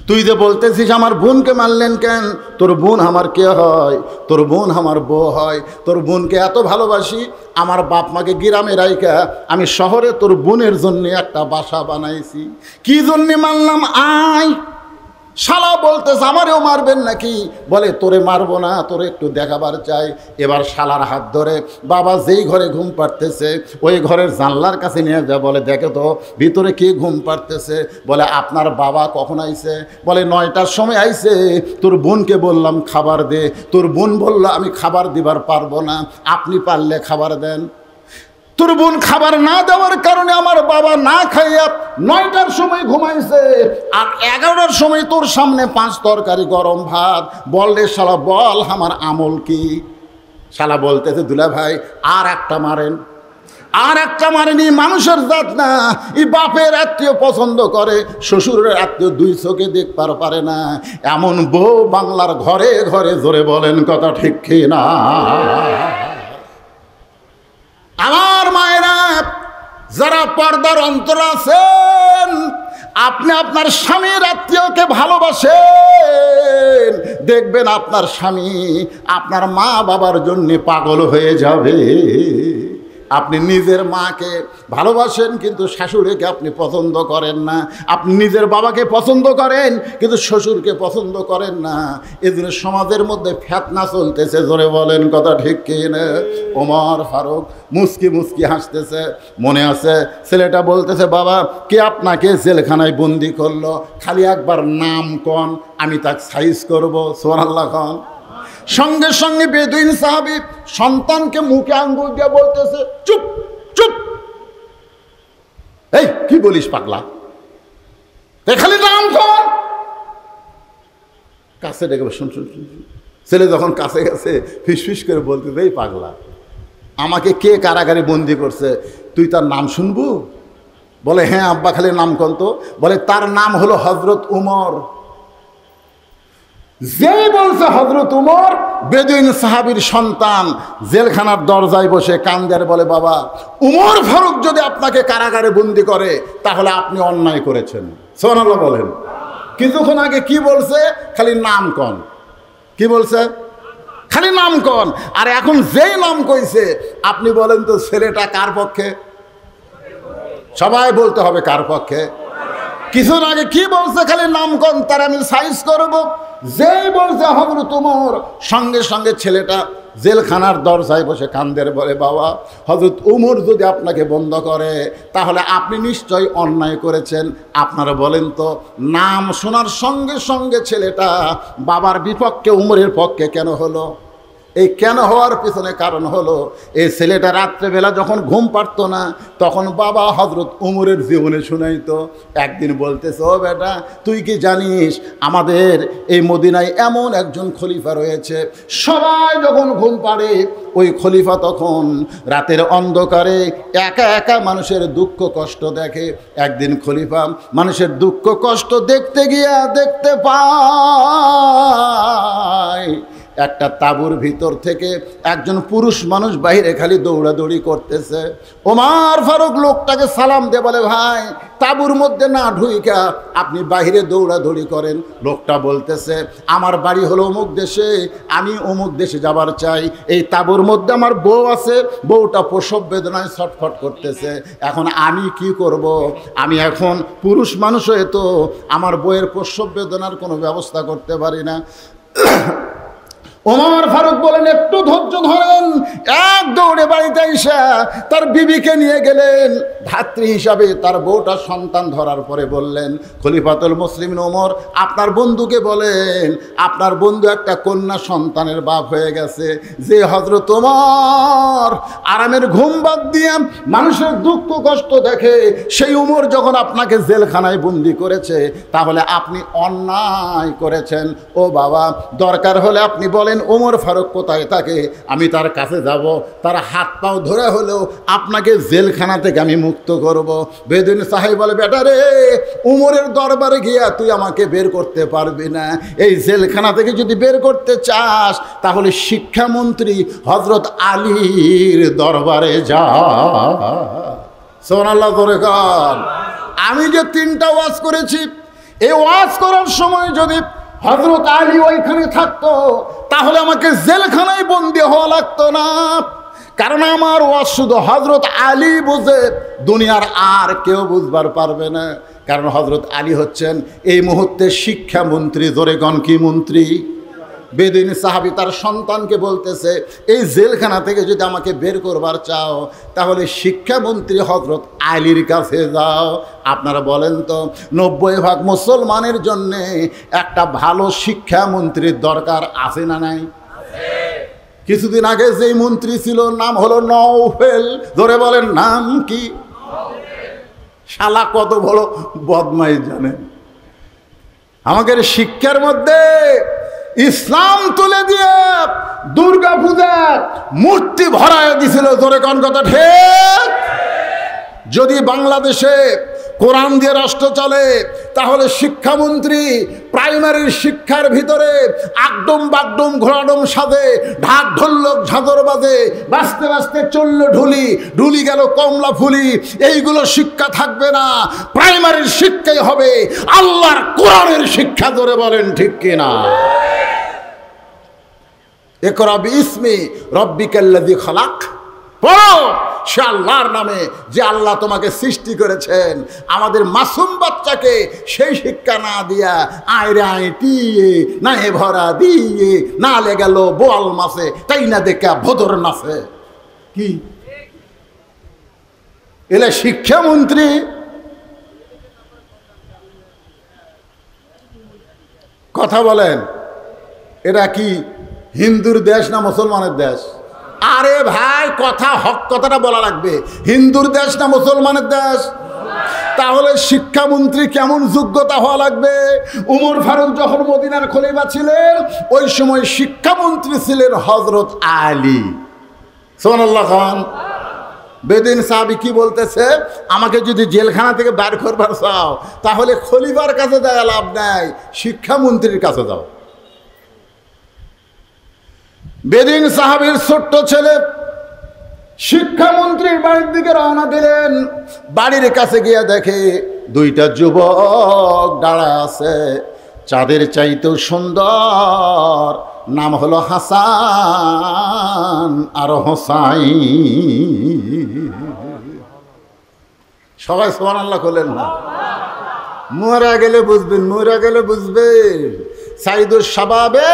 তুই যে বলতেছিস আমার বোনকে মারলেন কেন, তোর বোন আমার কে হয়? তোর বোন আমার বউ হয়। তোর বোনকে এত ভালোবাসি আমার বাপ মাকে গ্রামে রাইকা আমি শহরে তোর বোনের জন্য একটা বাসা বানাইছি। কি জন্যে মারলাম? আয়। শালা বলতেছে আমারেও মারবেন নাকি? বলে তোরে মারবো না, তোরে একটু দেখাবার চাই। এবার শালার হাত ধরে বাবা যেই ঘরে ঘুম পাড়তেছে ওই ঘরের জানলার কাছে নিয়ে যা, বলে দেখে তো ভিতরে কে ঘুম পাড়তেছে। বলে আপনার বাবা কখন আইছে? বলে 9টার সময় আইছে। তোর বোনকে বললাম খাবার দে, তোর বোন বলল আমি খাবার দিবার পারবো না, আপনি পারলে খাবার দেন। তোর বোন খাবার না দেওয়ার কারণে আমার বাবা না খাইয়া 9টার সময় ঘুমাইছে, আর 11টার সময় তোর সামনে 5 তরকারি গরম ভাত। বল রে শালা বল আমার আমল কি? শালা বলতেছে দুলা ভাই আর একটা মারেন। আর একটা মারেনি, মানুষের জাত না। এই বাপের আত্মীয় পছন্দ করে, শ্বশুরের আত্মীয় 2 চোখে দেখবার পারে না। এমন বউ বাংলার ঘরে ঘরে, জোরে বলেন কথা ঠিক কি না? আমার মায়েরা যারা পর্দার অন্তর আছেন, আপনি আপনার স্বামীর আত্মীয়কে ভালোবাসেন, দেখবেন আপনার স্বামী আপনার মা বাবার জন্য পাগল হয়ে যাবে। আপনি নিজের মাকে ভালোবাসেন কিন্তু শাশুড়িকে আপনি পছন্দ করেন না। আপনি নিজের বাবাকে পছন্দ করেন কিন্তু শ্বশুরকে পছন্দ করেন না। এজন্য সমাজের মধ্যে ফেতনা চলতেছে, জোরে বলেন কথা ঠিক কি না? ওমর ফারুক মুস্কি মুস্কি হাসতেছে। মনে আছে ছেলেটা বলতেছে বাবা কে আপনাকে জেলখানায় বন্দি করলো? খালি একবার নাম কন, আমি তাকে সাইজ করবো। সুবহানাল্লাহ খান। সঙ্গে সঙ্গে বেদুইন সাহাবী সন্তানকে মুখে আঙ্গুল দিয়ে বলতেছে চুপ চুপ, এই কি বলিস পাগলা, খালি নাম কর। কাছে ডেকে শুন শুন শুন। ছেলে যখন কাছে গেছে ফিসফিস করে বলতেছে এই পাগলা আমাকে কে কারাগারে বন্দি করছে, তুই তার নাম শুনবো? বলে হ্যাঁ আব্বা খালি নাম কন তো। বলে তার নাম হলো হযরত উমর। যেই বলছে হযরত উমর, বেদুইন সাহাবীর সন্তান জেলখানার দরজায় বসে কান্দার বলে বাবা উমর ফারুক যদি আপনাকে কারাগারে বন্দি করে তাহলে আপনি অন্যায় করেছেন। সুবহানাল্লাহ বলেন। কিছুক্ষণ আগে কি বলছে? খালি নাম কন। কি বলছে? খালি নাম কন। আর এখন যেই নাম কইছে আপনি বলেন তো ছেলেটা কার পক্ষে? সবাই বলতে হবে কার পক্ষে। কিছুদিন আগে কি বলছে? খালি নাম কন, তার আমি সাইজ করব। যেই বলছে হযরত উমর, সঙ্গে সঙ্গে ছেলেটা জেলখানার দরজায় বসে কান্দের বলে বাবা হযরত উমর যদি আপনাকে বন্ধ করে তাহলে আপনি নিশ্চয়ই অন্যায় করেছেন। আপনারা বলেন তো নাম শোনার সঙ্গে সঙ্গে ছেলেটা বাবার বিপক্ষে উমরের পক্ষে কেন হলো? এই কেন হওয়ার পিছনে কারণ হলো এই ছেলেটা রাত্রেবেলা যখন ঘুম পারতো না তখন বাবা হযরত উমরের জীবনে শুনাইতো। একদিন বলতেছে ও বেটা তুই কি জানিস আমাদের এই মদিনায় এমন একজন খলিফা রয়েছে, সবাই যখন ঘুম পাড়ে ওই খলিফা তখন রাতের অন্ধকারে একা একা মানুষের দুঃখ কষ্ট দেখে। একদিন খলিফা মানুষের দুঃখ কষ্ট দেখতে গিয়া দেখতে পায় একটা তাঁবুর ভিতর থেকে একজন পুরুষ মানুষ বাইরে খালি দৌড়াদৌড়ি করতেছে। ওমর ফারুক লোকটাকে সালাম দিয়ে বলে ভাই তাঁবুর মধ্যে না ঢুইকা আপনি বাইরে দৌড়াদৌড়ি করেন। লোকটা বলতেছে আমার বাড়ি হলো অমুক দেশে, আমি অমুক দেশে যাবার চাই। এই তাঁবুর মধ্যে আমার বউ আছে, বউটা প্রসব বেদনায় ছটফট করতেছে। এখন আমি কি করব? আমি এখন পুরুষ মানুষ হয়ে তো আমার বউয়ের প্রসব বেদনার কোনো ব্যবস্থা করতে পারি না। ওমর ফারুক বলেন একটু ধৈর্য ধরেন। এক দৌড়ে বাড়িতে এসে তার বিবিকে নিয়ে গেলেন। ধাত্রী হিসাবে তার বউটা সন্তান ধরার পরে বললেন, খলিফাতুল মুসলিমিন ওমর আপনার বন্ধুকে বলেন, আপনার বন্ধু একটা কন্যা সন্তানের বাপ হয়ে গেছে, যে হযরত ওমর আরামের ঘুম বাদ দিয়ে মানুষের দুঃখ কষ্ট দেখে, সেই ওমর যখন আপনাকে জেলখানায় বন্দি করেছে, তাহলে আপনি অন্যায় করেছেন। ও বাবা, দরকার হলে আপনি বলেন ওমর ফারুক কোথায় থাকে, আমি তার কাছে যাব, তার হাত পাও ধরে হলেও আপনাকে জেলখানা থেকে আমি মুক্ত করব। বেদুইন সাহেব বলে, বেটা রে, উমরের দরবারে গিয়া তুই আমাকে বের করতে পারবি না। এই জেলখানা থেকে যদি বের করতে চাস, তাহলে শিক্ষামন্ত্রী হযরত আলীর দরবারে যা। সুবহানাল্লাহ করে কর। আমি যে 3টা ওয়াজ করেছি, এই ওয়াজ করার সময় যদি হযরত আলী ওইখানে থাকতো, তাহলে আমাকে জেলখানায় বন্দী হওয়া লাগতো না। কারণ আমার ওয়াজ শুধু হযরত আলী বুঝে, দুনিয়ার আর কেউ বুঝবার পারবে না। কারণ হযরত আলী হচ্ছেন এই মুহূর্তে শিক্ষামন্ত্রী। জোরে গণ কি মন্ত্রী? বেদুইন সাহাবী তার সন্তানকে বলতেছে, এই জেলখানা থেকে যদি আমাকে বের করবার চাও, তাহলে শিক্ষামন্ত্রী হযরত আলীর কাছে যাও। আপনারা বলেন তো, 90% মুসলমানের জন্যে একটা ভালো শিক্ষামন্ত্রীর দরকার আছে না নাই? কিছুদিন আগে যেই মন্ত্রী ছিল, নাম হলো নওফেল। ধরে বলেন নাম কি? শালা কত বড় বদমাইশ জানেন। আমাদের শিক্ষার মধ্যে ইসলাম তুলে দিয়ে দুর্গা পূজার মূর্তি ভরায় দিছিল। জোরে কোন কথা ঠিক? যদি বাংলাদেশে কোরআন দিয়ে রাষ্ট্র চলে, তাহলে শিক্ষামন্ত্রী প্রাইমারির শিক্ষার ভিতরে আগডুম বাগডুম ঘোড়াডুম সাজে, ঢাক ঢোলক ঝাঁঝর বাজে, বাজতে বাজতে চললো ঢুলি, ঢুলি গেল কমলা ফুলি, এইগুলো শিক্ষা থাকবে না। প্রাইমারির শিক্ষাই হবে আল্লাহর কোরআনের শিক্ষা। ধরে বলেন ঠিক কিনা? ইকরা বিইসমি রাব্বিকাল্লাযী খালাক। পড়ো সে আল্লাহর নামে, যে আল্লাহ তোমাকে সৃষ্টি করেছেন। আমাদের মাসুম বাচ্চাকে সেই শিক্ষা না দিয়া আয়রে আইটিয়ে না এ ভরা দিয়ে না লে গেল বোয়াল মাসে, তাই না দেখা ভদর নাচে। কি এলে শিক্ষামন্ত্রী? কথা বলেন, এটা কি হিন্দুর দেশ না মুসলমানের দেশ? আরে ভাই, কথা হক কথাটা বলা লাগবে। হিন্দুর দেশ না মুসলমানের দেশ? তাহলে শিক্ষামন্ত্রী কেমন যোগ্যতা হওয়া লাগবে? উমর ফারুক যখন মদিনার খলিফা ছিলেন, ওই সময় শিক্ষামন্ত্রী ছিলেন হযরত আলী। সুবহানাল্লাহ খান। বেদুইন সাহাবী কি বলতেছে, আমাকে যদি জেলখানা থেকে বের করবার চাও, তাহলে খলিফার কাছে যাওয়া লাভ নাই, শিক্ষামন্ত্রীর কাছে যাও। বেদুইন সাহাবীর ছোট্ট ছেলে শিক্ষামন্ত্রীর বাড়ির দিকে রওনা দিলেন। বাড়ির কাছে গিয়ে দেখে 2টা যুবক দাঁড়ায় আছে, চাঁদের চাইতেও সুন্দর। নাম হলো হাসান আর হোসাইন। সবাই সুবহানাল্লাহ করলেন না? মরা গেলে বুঝবেন, মরা গেলে বুঝবেন। সাইদুস শাবাবে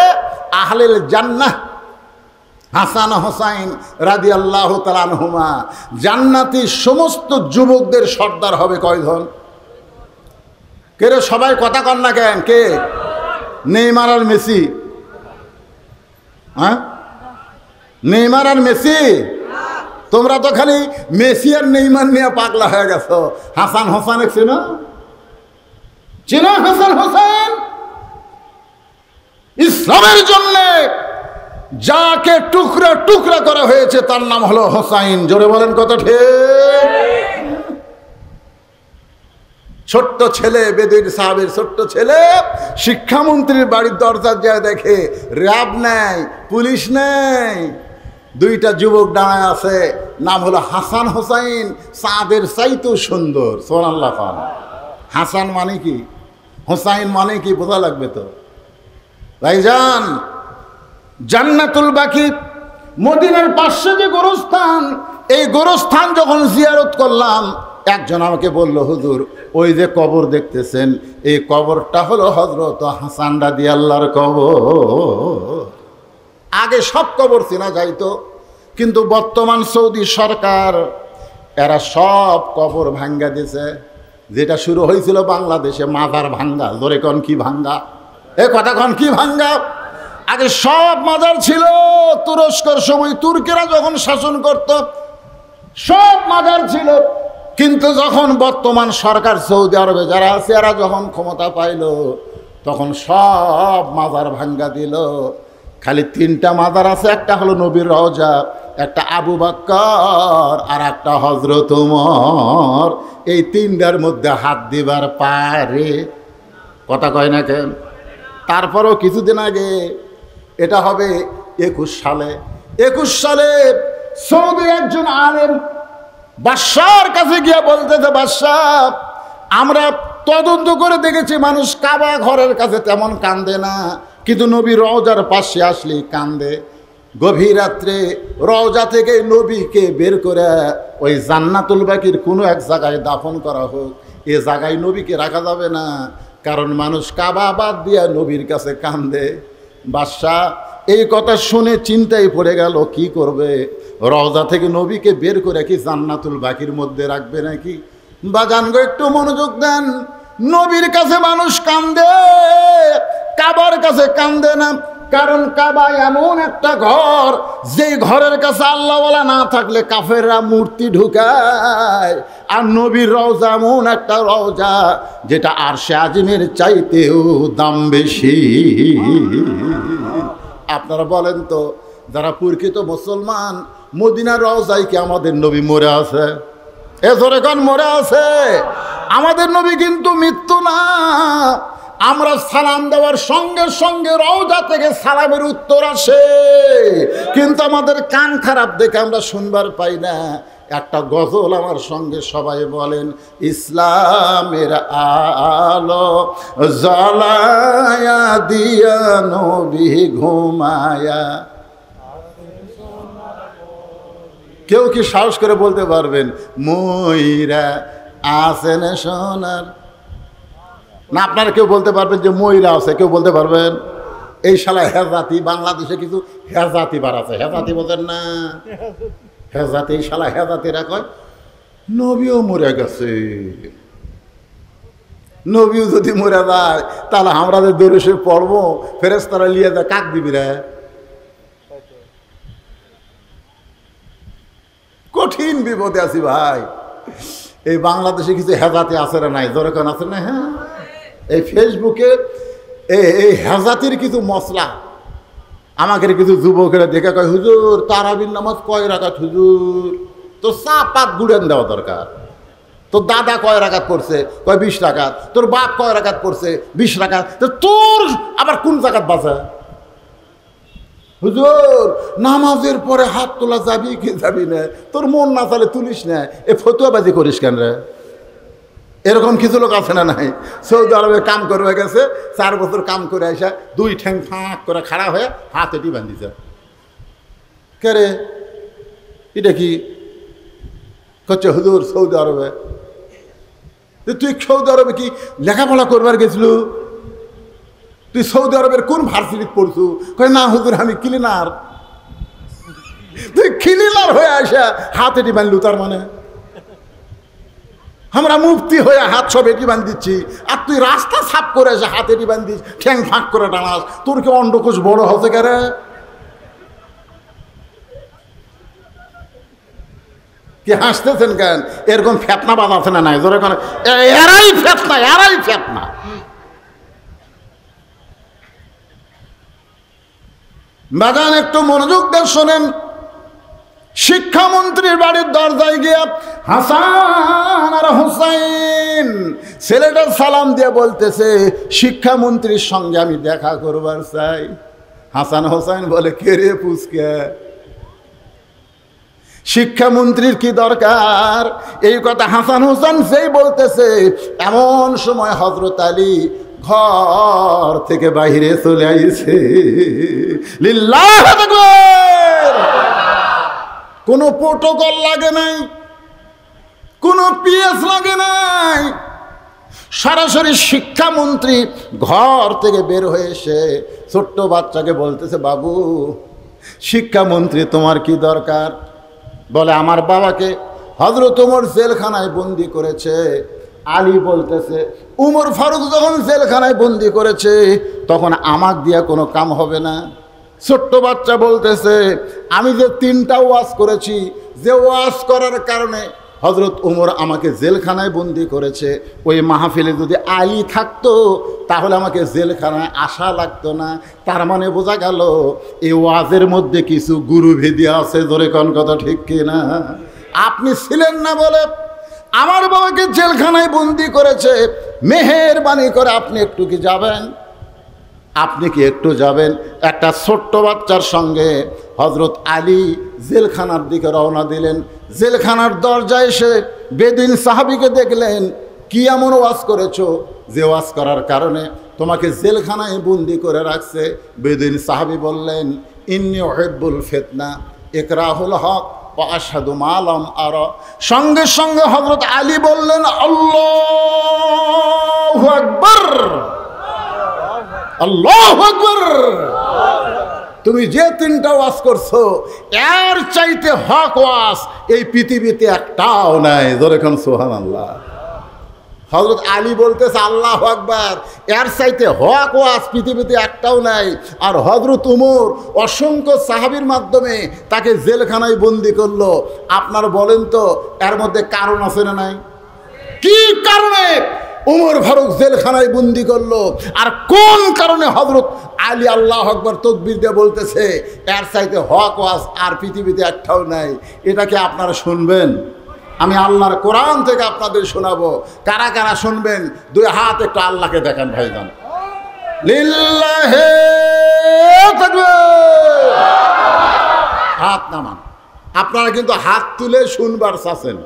আহলেল জান্নাহ হাসান হোসাইন রাদিয়াল্লাহু তাআলা আনহুমা। জান্নাতি সমস্ত যুবকদের সর্দার হবে কয়জন? কে রে? সবাই কথা কন না কেন? কে? নেইমার আর মেসি? হ্যাঁ, নেইমার আর মেসি? তোমরা তো খালি মেসি আর নেইমার নিয়ে পাগলা হয়ে গেছো। হাসান হোসেন চিনো? চিনো হাসান হোসেন? ইসলামের জন্যে যাকে টুকরা টুকরা করা হয়েছে তার নাম হলো হোসাইন। জোরে বলেন কথা ঠিক? ছোট্ট ছেলে, বেদুইন সাহাবীর ছোট্ট ছেলে শিক্ষামন্ত্রীর বাড়ির দরজা যায়, দেখে র্যাব নেই, পুলিশ নেই, 2টা যুবক দাঁড়ায় আছে। নাম হলো হাসান হোসাইন, চাঁদের চাইতেও সুন্দর। সুবহানাল্লাহ খান। হাসান মানে কি, হোসাইন মানে কি বোঝা লাগবে তো ভাইজান। জান্নাতুল বাকি মদিনার পাশে যে গোরস্থান, এই গোরস্থান যখন জিয়ারত করলাম, একজন আমাকে বলল, হুজুর ওই যে কবর দেখতেছেন, এই কবরটা হলো হযরত হাসান রাদিয়াল্লাহর কবর। আগে সব কবর চেনা যাইতো, কিন্তু বর্তমান সৌদি সরকার এরা সব কবর ভাঙ্গা দিছে। যেটা শুরু হয়েছিল বাংলাদেশে মাজার ভাঙ্গা, জোরে কন কি ভাঙ্গা, এ কথা কন কি ভাঙ্গা। আগে সব মাজার ছিল, তুরস্কর সময় তুর্কিরা যখন শাসন করত সব মাজার ছিল। কিন্তু যখন বর্তমান সরকার সৌদি আরবে যারা আছে এরা যখন ক্ষমতা পাইল তখন সব মাজার ভাঙ্গা দিল। খালি 3টা মাজার আছে, একটা হলো নবীর রওজা, একটা আবু বকর, আর একটা হযরত ওমর। এই 3টার মধ্যে হাত দিবার পারে, কথা কয় না কেন? তারপরও কিছুদিন আগে, এটা হবে 21 সালে সৌদির একজন আলেম বাদশার কাছে গিয়ে বলতেছে, বাদশাহ আমরা তদন্ত করে দেখেছি মানুষ কাবা ঘরের কাছে তেমন কান্দে না, কিন্তু নবীর রওজার পাশে আসলেই কান্দে। গভীর রাত্রে রওজা থেকে নবীকে বের করে ওই জান্নাতুল বাকির কোনো এক জায়গায় দাফন করা হোক। এ জায়গায় নবীকে রাখা যাবে না, কারণ মানুষ কাবা বাদ দিয়া নবীর কাছে কান্দে। বাদশাহ এই কথা শুনে চিন্তায় পড়ে গেল, কি করবে? রওজা থেকে নবীকে বের করে কি জান্নাতুল বাকির মধ্যে রাখবে নাকি? বাজান গো একটু মনোযোগ দেন, নবীর কাছে মানুষ কান্দে, কাবার কাছে কান্দে না। কারণ কাবা এমন একটা ঘর, যেই ঘরের কাছে আল্লাহওয়ালা না থাকলে কাফেররা মূর্তি ঢুকায়। আর নবীর রওজা এমন একটা রওজা যেটা আরশে আজিমের চাইতেও দাম বেশি। আপনারা বলেন তো, যারা প্রকৃত মুসলমান, মদিনার রওজায় কি আমাদের নবী মরে আছে? এ ধরে কোন মরে আছে? আমাদের নবী কিন্তু মৃত্যু না। আমরা সালাম দেওয়ার সঙ্গে সঙ্গে রওজা থেকে সালামের উত্তর আসে, কিন্তু আমাদের কান খারাপ দেখে আমরা শুনবার পাই না। একটা গজল আমার সঙ্গে সবাই বলেন, ইসলামের আলো জ্বালায়া দিয়া নবী ঘুমায়া। কেউ কি সাহস করে বলতে পারবেন ময়রা আসেন সোনার? না আপনারা কেউ বলতে পারবেন যে ময়রা আছে? কেউ বলতে পারবেন? এই শালা হেজাতি, বাংলাদেশে কিছু হেজাতি বার আছে, হেজাতি বোঝেন না? হেজাতি, এই শালা হেজাতিরা কয় নবীও মরে গেছে। নবীও যদি মরে যায় তাহলে আমরা যে দরুশে পড়বো, ফেরেশতারা লিয়ে যায়, কাক দিবি রে? কঠিন বিপদে আছি ভাই। এই বাংলাদেশে কিছু হেজাতি আছে না নাই? দরকার আছে না? হ্যাঁ, এই ফেসবুকে এই হেজাতির কিছু মশলা আমাকে কিছু যুবকেরা দেখে কয়, হুজুর তারাবির নামাজ কয় রাকাত হুজুর? তো চা পাত গুড়েন দেওয়া দরকার। তোর দাদা কয় রাকাত পড়ছে? কয় 20 রাকাত। তোর বাপ কয় রাকাত পড়ছে? 20 রাকাত। তো তোর আবার কোন জাকাত বাঁচা? হুজুর নামাজের পরে হাত তোলা যাবি কি যাবি না? তোর মন না চালে তুলিস না, এ ফতুয়াবাজি করিস কেন রে? এরকম কিছু লোক আছে না নাই? সৌদি আরবে কাম করবে গেছে, 4 বছর কাম করে আসা 2 ঠ্যাং ফাঁক করে খাড়া হয়ে হাত এটি বান্ধিছে। কে রে এটা কি করছে? হুজুর সৌদি আরবে। তুই সৌদি আরবে কি লেখাপড়া করবার গেছিল? তুই সৌদি আরবের কোন ভার্সিটিতে পড়ছু? কয় না হুজুর আমি ক্লিনার। তুই ক্লিনার হয়ে আসা হাত এটি বাঁধলু, তার মানে আমরা মুফতি হয়ে হাত সব এটি বান্ধিচ্ছি, আর তুই রাস্তা সাফ করে এসে হাত এটি বান্ধিস, ঠ্যাং ফাঁক করে টানাস। তোর কি অন্ডকোষ বড় হচ্ছে কে রে? কি হাসতেছেন কেন? এরকম ফেতনা বাজ আছে না নাই? জোরে কেন? এরাই ফেতনা, এরাই ফেতনা। বাজান একটু মনোযোগ দিয়ে শোনেন। শিক্ষামন্ত্রীর বাড়ির দরজায় গিয়ে হাসান আর হুসাইন ছেলেটা সালাম দিয়ে বলতেছে, শিক্ষামন্ত্রীর সঙ্গে আমি দেখা করবার চাই। হাসান হোসাইন বলে, কে রে পুচকে? শিক্ষামন্ত্রীর কি দরকার? এই কথা হাসান হোসেন সেই বলতেছে, এমন সময় হযরত আলী ঘর থেকে বাইরে চলে আইছে। লিল্লাহু আকবার। কোনো প্রোটোকল লাগে নাই, কোনো পিএস লাগে নাই, সরাসরি শিক্ষামন্ত্রী ঘর থেকে বের হয়ে এসে ছোট্ট বাচ্চাকে বলতেছে, বাবু শিক্ষামন্ত্রী তোমার কি দরকার? বলে, আমার বাবাকে হযরত ওমর জেলখানায় বন্দি করেছে। আলী বলতেছে উমর ফারুক যখন জেলখানায় বন্দি করেছে তখন আমাক দিয়া কোনো কাম হবে না। ছোট্ট বাচ্চা বলতেছে আমি যে 3টা ওয়াজ করেছি, যে ওয়াজ করার কারণে হযরত ওমর আমাকে জেলখানায় বন্দি করেছে, ওই মাহফিলে যদি আলী থাকতো তাহলে আমাকে জেলখানায় আসা লাগতো না। তার মানে বোঝা গেল এই ওয়াজের মধ্যে কিছু গুরুভেদি আছে। জোরে কোন কথা ঠিক কিনা? আপনি ছিলেন না বলে আমার বাবাকে জেলখানায় বন্দি করেছে, মেহেরবানি করে আপনি একটু কি যাবেন? আপনি কি একটু যাবেন? একটা ছোট্ট বাচ্চার সঙ্গে হযরত আলী জেলখানার দিকে রওনা দিলেন। জেলখানার দরজায় এসে বেদুইন সাহাবীকে দেখলেন, কি এমন ওয়াজ করেছো যে ওয়াজ করার কারণে তোমাকে জেলখানায় বন্দি করে রাখছে? বেদুইন সাহাবী বললেন, ইন্নী উহিব্বুল ফিতনা ইকরাহুল হক ওয়া আশহাদু মা লাম আরা। সঙ্গে সঙ্গে হযরত আলী বললেন, আল্লাহু আকবার, আল্লাহু আকবার। তুমি যে 3টা ওয়াজ করছো এর চাইতে হক ওয়াজ এই পৃথিবীতে একটাও নাই। জোরে কোন সুবহানাল্লাহ। হযরত আলী বলতেছে আল্লাহু আকবার, এর চাইতে হক ওয়াজ পৃথিবীতে একটাও নাই। আর হযরত ওমর অসংখ্য সাহাবীর মাধ্যমে তাকে জেলখানায় বন্দি করলো। আপনারা বলেন তো এর মধ্যে কারণ আছে না নাই? কি কারণে ওমর ফারুক জেলখানায় বন্দি করলো, আর কোন কারণে হযরত আলী আল্লাহু আকবার তাকবীর দিয়ে বলতেছে এর চাইতে হক ওয়াজ আর পৃথিবীতে একটাও নাই? এটাকে আপনারা শুনবেন? আমি আল্লাহর কোরআন থেকে আপনাদের শোনাবো। কারা কারা শুনবেন? 2 হাত একটু আল্লাহকে দেখান ভাইজান। লিল্লাহি তাকবীর। হাত নামান। আপনারা কিন্তু হাত তুলে শুনবার চাচ্ছেন,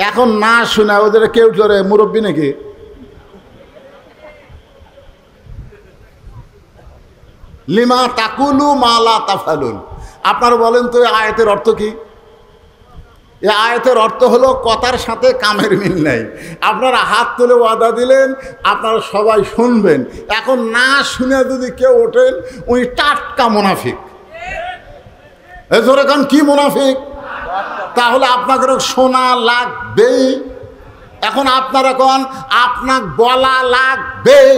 এখন না শুনে ওদের কেউ ধরে মুরব্বী নাকি? লিমা তাকুলু মা লা তাফালুন। আপনারা বলেন তো এই আয়াতের অর্থ কি? এই আয়াতের অর্থ হলো কথার সাথে কামের মিল নাই। আপনারা হাত তুলে ওয়াদা দিলেন আপনারা সবাই শুনবেন, এখন না শুনে যদি কেউ ওঠেন উনি টাটকা মুনাফিক। এই ধরে কারণ কি মুনাফিক? তাহলে আপনাকে শোনা লাগবেই। এখন আপনারা কোন আপনাকে বলা লাগবেই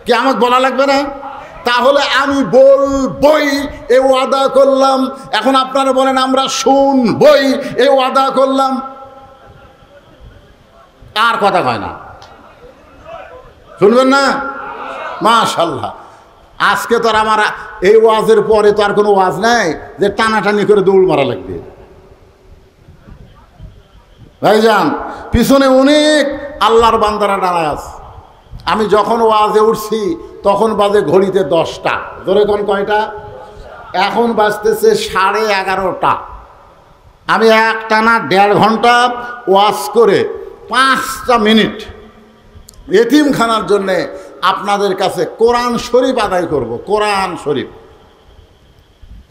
কি? আমাকে বলা লাগবে না? তাহলে আমি বলবই এ ওয়াদা করলাম। এখন আপনারা বলেন আমরা শুনবই এ ওয়াদা করলাম। আর কথা কয় না, শুনবেন না? মাশাআল্লাহ। আজকে তো আর আমার এই ওয়াজের পরে তো আর কোনো ওয়াজ নাই যে টানাটানি করে দৌড় মারা লাগবে। ভাইজান পিছনে অনেক আল্লাহর বান্দারা দাঁড়ায় আছে। আমি যখন ওয়াজে উঠছি তখন বাজে ঘড়িতে 10টা। ধরে কোন কয়টা? এখন বাজতেছে 11:30। আমি একটানা 1.5 ঘন্টা ওয়াজ করে 5টা মিনিট এতিমখানার জন্যে আপনাদের কাছে কোরআন শরীফ আদায় করব। কোরআন শরীফ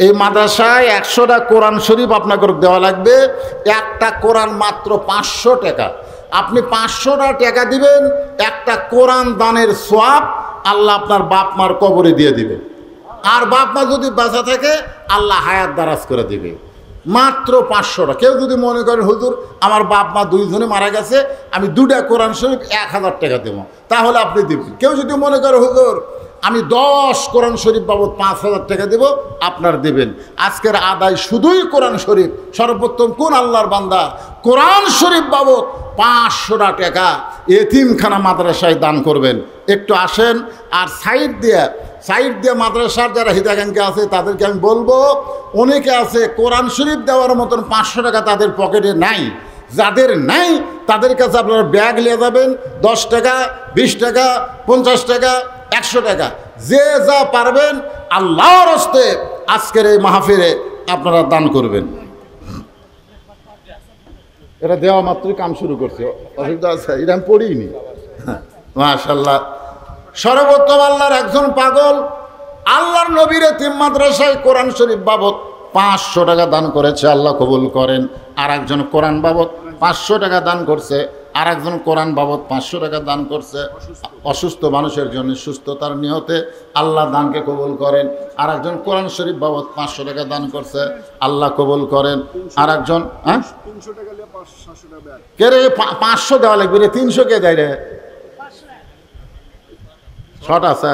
এই মাদ্রাসায় 100টা কোরআন শরীফ আপনাকে দেওয়া লাগবে। একটা কোরআন মাত্র 500 টাকা। আপনি 500টা টাকা দিবেন, একটা কোরআন দানের সওয়াব আল্লাহ আপনার বাপ মার কবরে দিয়ে দিবে। আর বাপ মা যদি বাঁচা থাকে আল্লাহ হায়াত দারাজ করে দিবে। মাত্র 500টা। কেউ যদি মনে করেন হুজুর আমার বাপ মা 2 জনে মারা গেছে, আমি 2টা কোরআন শরীফ 1000 টাকা দেবো, তাহলে আপনি দিবেন। কেউ যদি মনে করে হুজুর আমি 10 কোরআন শরীফ বাবদ 5000 টাকা দেব, আপনার দেবেন। আজকের আদায় শুধুই কোরআন শরীফ। সর্বোত্তম কোন আল্লাহর বান্দা কোরআন শরীফ বাবদ 500টা টাকা এতিমখানা মাদ্রাসায় দান করবেন। একটু আসেন। আর সাইড দিয়ে মাদ্রাসার যারা হিতাকাঙ্ক্ষী আছে তাদেরকে আমি বলবো, অনেকে আছে কোরআন শরীফ দেওয়ার মতন 500 টাকা তাদের পকেটে নাই। যাদের নাই তাদের কাছে আপনারা ব্যাগ নিয়ে যাবেন। 10 টাকা, 20 টাকা, 50 টাকা, 100 টাকা, যে যা পারবেন আল্লাহর হস্তে আজকের এই মাহফিলে আপনারা দান করবেন। এটা দেওয়া মাত্রই কাম শুরু করছে। অসুবিধা আছে? এটা আমি পড়িনি। মাশাআল্লাহ। সর্বোত্তম আল্লাহর একজন পাগল আল্লাহর নবীর এতিম মাদ্রাসায় কোরআন শরীফ বাবদ 500 টাকা দান করেছে, আল্লাহ কবুল করেন। আর একজন কোরআন বাবদ 500 টাকা দান করছে, আর একজন কোরআন বাবদ 500 টাকা দান করছে অসুস্থ মানুষের জন্য সুস্থতার নিয়তে, আল্লাহ দানকে কবুল করেন। আর একজন কোরআন শরীফ বাবদ 500 টাকা দান করছে, আল্লাহ কবুল করেন। আর একজন কে রে 500 দেওয়া লাগবে রে, 300 কে দেয় রে? শর্ট আছে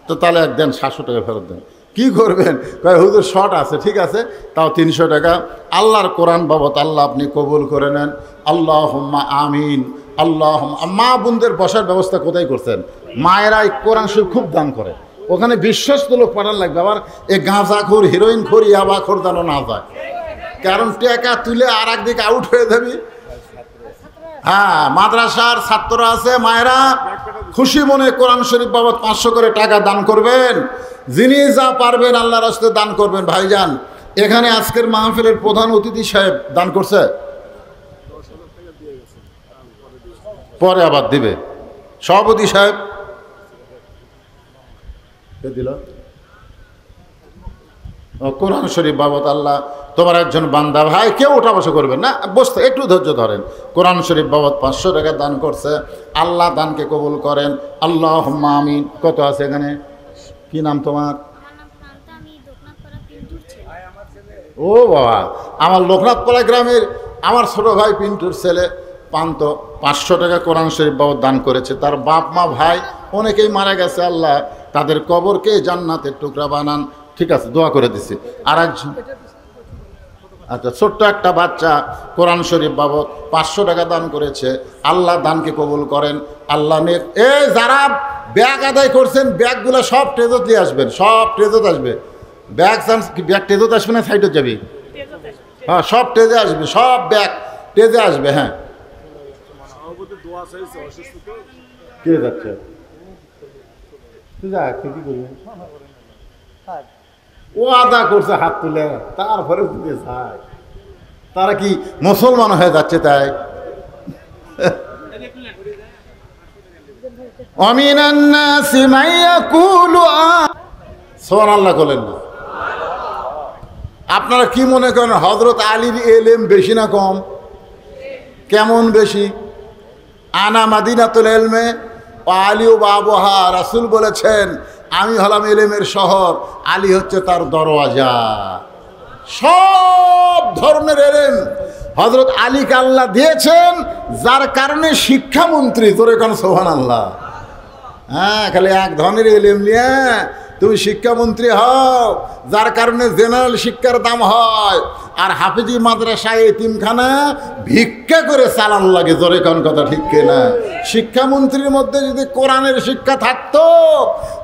তো তাহলে একদিন 700 টাকা ফেরত দেন। কি করবেন? হুজুর শর্ট আছে, ঠিক আছে, তাও 300 টাকা আল্লাহর কোরআন বাবদ আল্লাহ আপনি কবুল করে নেন। আল্লাহুম্মা আমিন। আল্লাহ মা বোনদের বসার ব্যবস্থা কোথায় করছেন? মায়েরা কোরআন শরীফ খুব দান করে, ওখানে বিশ্বস্ত লোক পাঠান লাগবে। আবার এই গাঁজাখোর, হিরোইনখোর, ইয়াবাখোর যেন না যায়, কারণ টাকা তুলে আর একদিকে আউট হয়ে যাবি। হ্যাঁ, মাদ্রাসার ছাত্ররা আছে, মায়েরা খুশি মনে কোরআন শরীফ বাবদ 500 করে টাকা দান করবেন। যিনি যা পারবেন আল্লাহর রাস্তায় দান করবেন। ভাইজান, এখানে আজকের মাহফিলের প্রধান অতিথি সাহেব দান করছে, পরে আবার দিবে। সভাপতি সাহেব দিল কোরআন শরীফ বাবদ আল্লাহ তোমার একজন বান্দা, ভাই কেউ ওঠা বসা করবেন না, বসতে একটু ধৈর্য ধরেন। কোরআন শরীফ বাবদ 500 টাকা দান করছে, আল্লাহ দানকে কবুল করেন। আল্লাহুম্মা আমিন। কত আছে এখানে? কি নাম তোমার? ও বাবা, আমার লোকনাথপাড়া গ্রামের আমার ছোট ভাই পিন্টুর ছেলে পান্ত 500 টাকা কোরআন শরীফ বাবদ দান করেছে। তার বাপ মা ভাই অনেকেই মারা গেছে, আল্লাহ তাদের কবরকে জান্নাতের টুকরা বানান। ঠিক আছে, দোয়া করে দিছি। আর একজন, আচ্ছা, ছোট্ট একটা বাচ্চা কোরআন শরীফ বাবদ 500 টাকা দান করেছে, আল্লাহ দানকে কবুল করেন। আল্লাহ যারা ব্যাগ আদায় করছেন, ব্যাগগুলো সব ট্রেজত নিয়ে আসবেন, সব ট্রেজত আসবে। ব্যাগ ব্যাগ ট্রেজত আসবে না সাইডে যাবি? হ্যাঁ, সব ট্রেজে আসবে, সব ব্যাগ ট্রেজে আসবে। হ্যাঁ, কে যাচ্ছে? কি করবে? ও আদা করছে হাত তুলে, তারপরে দিতে চায়। তারা কি মুসলমান হয়ে যাচ্ছে? তাই সুবহানাল্লাহ বলেন না? আপনারা কি মনে করেন হযরত আলীর ইলম বেশি না কম? কেমন বেশি? আনা মাদিনাতুল ইলমে ওয়া আলী বাবুহা। রাসূল বলেছেন আমি হলাম ইলমের শহর, আলী হচ্ছে তার দরওয়াজা। সব ধরনের ইলম হযরত আলীকে আল্লাহ দিয়েছেন, যার কারণে শিক্ষামন্ত্রী। তোরে কোন সুবহানাল্লাহ। হ্যাঁ, খালি এক ধরনের ইলম নিয়ে তুমি শিক্ষামন্ত্রী হও, যার কারণে জেনারেল শিক্ষার দাম হয়। আর হাফিজি মাদ্রাসা এতিমখানা ভিক্ষা করে চালান লাগে। জোরে কোন কথা ঠিক কিনা? শিক্ষামন্ত্রীর মধ্যে যদি কোরআনের শিক্ষা থাকতো,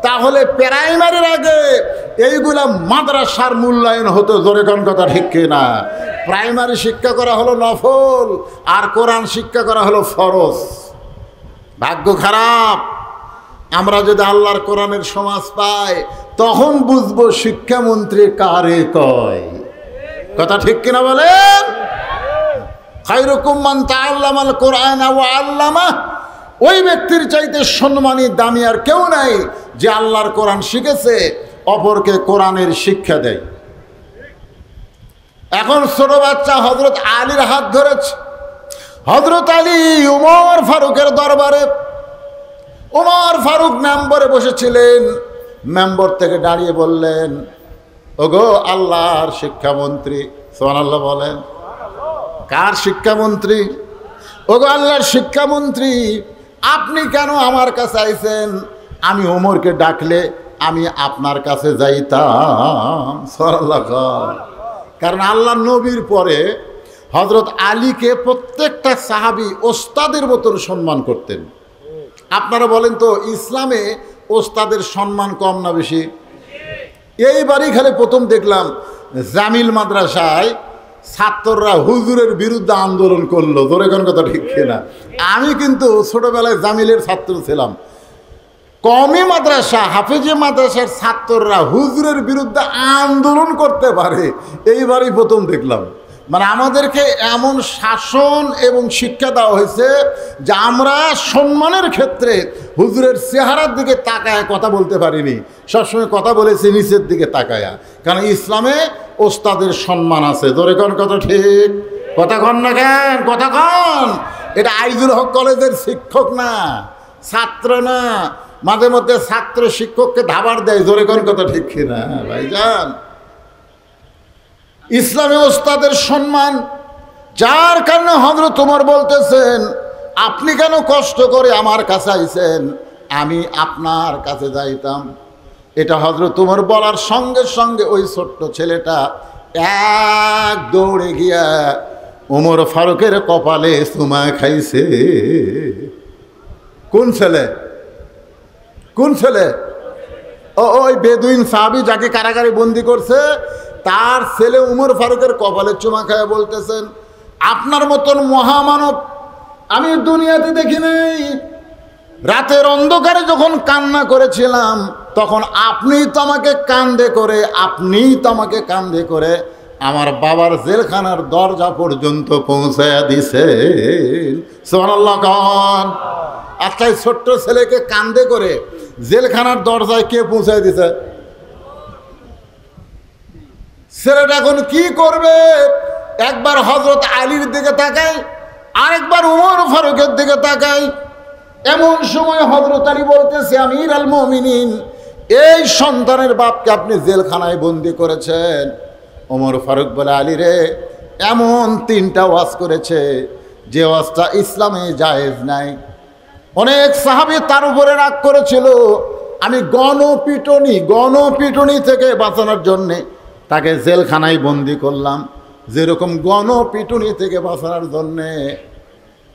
তাহলে প্রাইমারির আগে এইগুলা মাদ্রাসার মূল্যায়ন হতো। জোরে কোন কথা ঠিক কিনা? প্রাইমারি শিক্ষা করা হলো নফল, আর কোরআন শিক্ষা করা হলো ফরজ। ভাগ্য খারাপ, আমরা যদি আল্লাহর কোরআনের সমাজ পাই, তখন বুঝবো শিক্ষামন্ত্রী কারে কয়। কথা ঠিক কিনা বলেন? খায়রুকুম মান তাআল্লামাল কোরআন ওয়া আল্লামাহ। ওই ব্যক্তির চাইতে সম্মানী দামি আর কেউ নাই যে আল্লাহর কোরআন শিখেছে, অপরকে কোরআনের শিক্ষা দেয়। এখন ছোট বাচ্চা হযরত আলীর হাত ধরেছে। হযরত আলী উমর ফারুকের দরবারে, উমর ফারুক মেম্বরে বসেছিলেন। মেম্বর থেকে দাঁড়িয়ে বললেন, ওগো আল্লাহর শিক্ষামন্ত্রী। সুবহানাল্লাহ বলেন। কার শিক্ষামন্ত্রী? ওগো আল্লাহর শিক্ষামন্ত্রী, আপনি কেন আমার কাছে আইছেন? আমি ওমরকে ডাকলে আমি আপনার কাছে যাইতাম। সুবহানাল্লাহ। কারণ আল্লাহ নবীর পরে হযরত আলীকে প্রত্যেকটা সাহাবী ওস্তাদের মতন সম্মান করতেন। আপনারা বলেন তো, ইসলামে ওস্তাদের সম্মান কম না বেশি? এইবারই খালি প্রথম দেখলাম জামিল মাদ্রাসায় ছাত্ররা হুজুরের বিরুদ্ধে আন্দোলন করলো। ধরে কোন কথা ঠিক কিনা? আমি কিন্তু ছোটবেলায় জামিলের ছাত্র ছিলাম। কওমি মাদ্রাসা, হাফেজি মাদ্রাসার ছাত্ররা হুজুরের বিরুদ্ধে আন্দোলন করতে পারে, এইবারই প্রথম দেখলাম। মানে আমাদেরকে এমন শাসন এবং শিক্ষা দেওয়া হয়েছে যে আমরা সম্মানের ক্ষেত্রে হুজুরের চেহারার দিকে তাকায় কথা বলতে পারিনি, সবসময় কথা বলেছি নিচের দিকে তাকায়া। কারণ ইসলামে ওস্তাদের সম্মান আছে। ধরে কোন কথা ঠিক? কথা কন না কেন? কথা কন। এটা আইজুল হক কলেজের শিক্ষক না, ছাত্র না। মাঝে মধ্যে ছাত্র শিক্ষককে ধাবার দেয়, জোরে কোন কথা ঠিক কিনা ভাইজান? ইসলামী ওস্তাদের সম্মান, যার কারণে হযরত ওমর বলতেছেন আপনি কেন কষ্ট করে আমার কাছে আইছেন, আমি আপনার কাছে যাইতাম। এটা হযরত ওমর বলার সঙ্গে সঙ্গে ওই ছোট্ট ছেলেটা এক দৌড়ে গিয়া ওমর ফারুকের কপালে চুমা খাইছে। কোন ছেলে? কোন ছেলে? ওই বেদুইন সাহাবী যাকে কারাগারে বন্দি করছে, তার ছেলে উমর ফারুকের কপালে চুমা খায় বলতেছেন আপনার মতন মহামানব আমি দুনিয়াতে দেখি নাই। রাতের অন্ধকারে যখন কান্না করেছিলাম তখন আপনিই তো আমাকে কান্দে করে আমার বাবার জেলখানার দরজা পর্যন্ত পৌঁছায়া দিছেন। সুবহানাল্লাহ খান। আচ্ছা, ছোট্ট ছেলেকে কান্দে করে জেলখানার দরজায় কে পৌঁছায় দিছে? ছেলেটা এখন কি করবে? একবার হযরত আলীর দিকে তাকাই, আরেকবার উমর ফারুকের দিকে তাকাই। এমন সময় হযরত আলী বলতেছে আমির আল মুমিনিন, এই সন্তানের বাপকে আপনি জেলখানায় বন্দি করেছেন। ওমর ফারুক বলে আলী রে, এমন 3টা ওয়াজ করেছে যে ওয়াজটা ইসলামে জায়েজ নাই। অনেক সাহাবী তার উপরে রাগ করেছিল। আমি গণপিটুনি থেকে বাঁচানোর জন্যে তাকে জেলখানায় বন্দি করলাম, যেরকম গণপিটুনি থেকে বাঁচানোর জন্যে